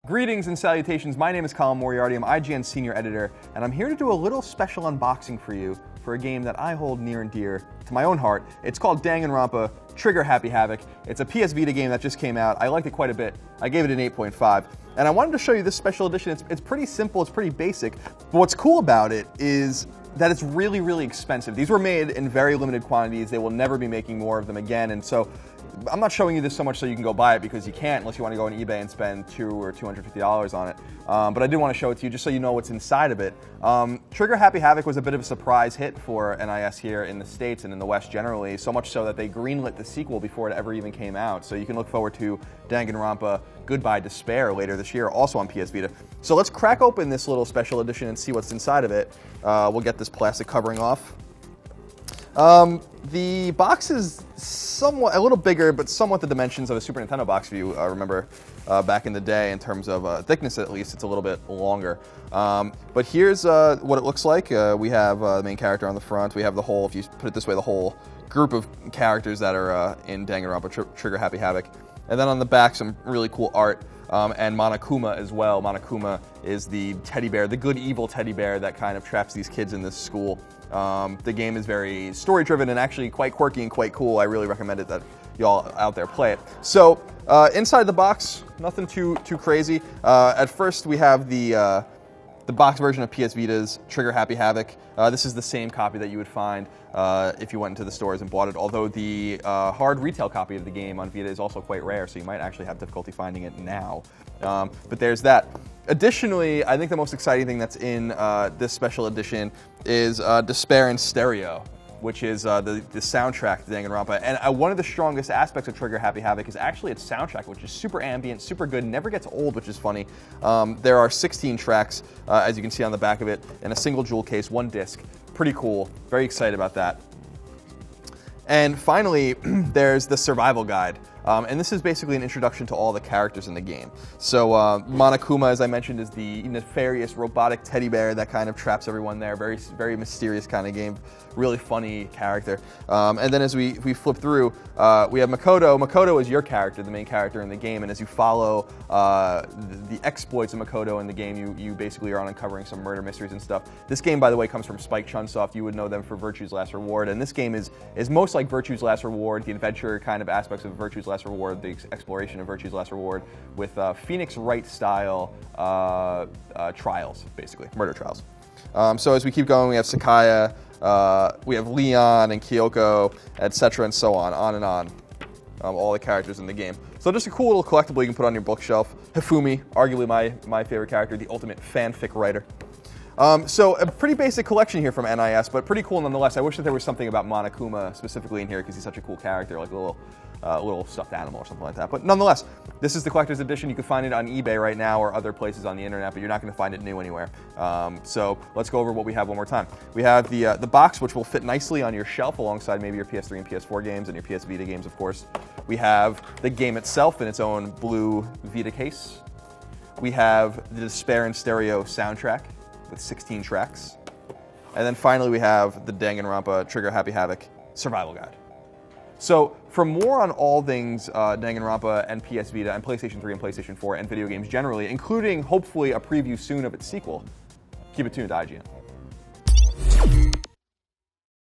Greetings and salutations, my name is Colin Moriarty, I'm IGN's Senior Editor, and I'm here to do a little special unboxing for you for a game that I hold near and dear to my own heart. It's called Danganronpa, Trigger Happy Havoc. It's a PS Vita game that just came out. I liked it quite a bit. I gave it an 8.5. And I wanted to show you this special edition. It's pretty simple, it's pretty basic, but what's cool about it is that it's really, really expensive. These were made in very limited quantities. They will never be making more of them again, and so I'm not showing you this so much so you can go buy it, because you can't unless you want to go on eBay and spend $200 or $250 on it. But I did want to show it to you just so you know what's inside of it. Trigger Happy Havoc was a bit of a surprise hit for NIS here in the States and in the West generally, so much so that they greenlit the sequel before it ever even came out. So you can look forward to Danganronpa Goodbye Despair later this year, also on PS Vita. So let's crack open this little special edition and see what's inside of it. We'll get this plastic covering off. The box is somewhat, a little bigger, but somewhat the dimensions of a Super Nintendo box, if you remember back in the day, in terms of thickness at least. It's a little bit longer. But here's what it looks like. We have the main character on the front. We have the whole, if you put it this way, the whole group of characters that are in Danganronpa Trigger Happy Havoc. And then on the back, some really cool art. And Monokuma as well. Monokuma is the teddy bear, the good evil teddy bear that kind of traps these kids in this school. The game is very story-driven and actually quite quirky and quite cool. I really recommend it that y'all out there play it. So inside the box, nothing too crazy. At first, we have the box version of PS Vita's Trigger Happy Havoc. This is the same copy that you would find if you went into the stores and bought it, although the hard retail copy of the game on Vita is also quite rare, so you might actually have difficulty finding it now. But there's that. Additionally, I think the most exciting thing that's in this special edition is Despair in Stereo, which is the soundtrack to Danganronpa. And one of the strongest aspects of Trigger Happy Havoc is actually its soundtrack, which is super ambient, super good, never gets old, which is funny. There are 16 tracks, as you can see on the back of it, in a single jewel case, one disc. Pretty cool. Very excited about that. And finally, there's the survival guide. And this is basically an introduction to all the characters in the game. So Monokuma, as I mentioned, is the nefarious robotic teddy bear that kind of traps everyone there. Very, very mysterious kind of game. Really funny character. And then as we flip through, we have Makoto. Makoto is your character, the main character in the game. And as you follow the exploits of Makoto in the game, you basically are uncovering some murder mysteries and stuff. This game, by the way, comes from Spike Chunsoft. You would know them for Virtue's Last Reward. And this game is most like Virtue's Last Reward, the adventure kind of aspects of Virtue's Last Reward, the exploration of Virtue's Last Reward, with Phoenix Wright style trials, basically, murder trials. So as we keep going, we have Sakaya, we have Leon and Kyoko, etc. and so on and on. All the characters in the game. So just a cool little collectible you can put on your bookshelf. Hifumi, arguably my favorite character, the ultimate fanfic writer. So a pretty basic collection here from NIS, but pretty cool nonetheless. I wish that there was something about Monokuma specifically in here, because he's such a cool character, like a little stuffed animal or something like that. But nonetheless, this is the collector's edition. You can find it on eBay right now or other places on the internet, but you're not going to find it new anywhere. So let's go over what we have one more time. We have the box, which will fit nicely on your shelf alongside maybe your PS3 and PS4 games and your PS Vita games, of course. We have the game itself in its own blue Vita case. We have the Despair in Stereo soundtrack with 16 tracks. And then finally we have the Danganronpa Trigger Happy Havoc survival guide. So for more on all things Danganronpa and PS Vita and PlayStation 3 and PlayStation 4 and video games generally, including hopefully a preview soon of its sequel, keep it tuned to IGN.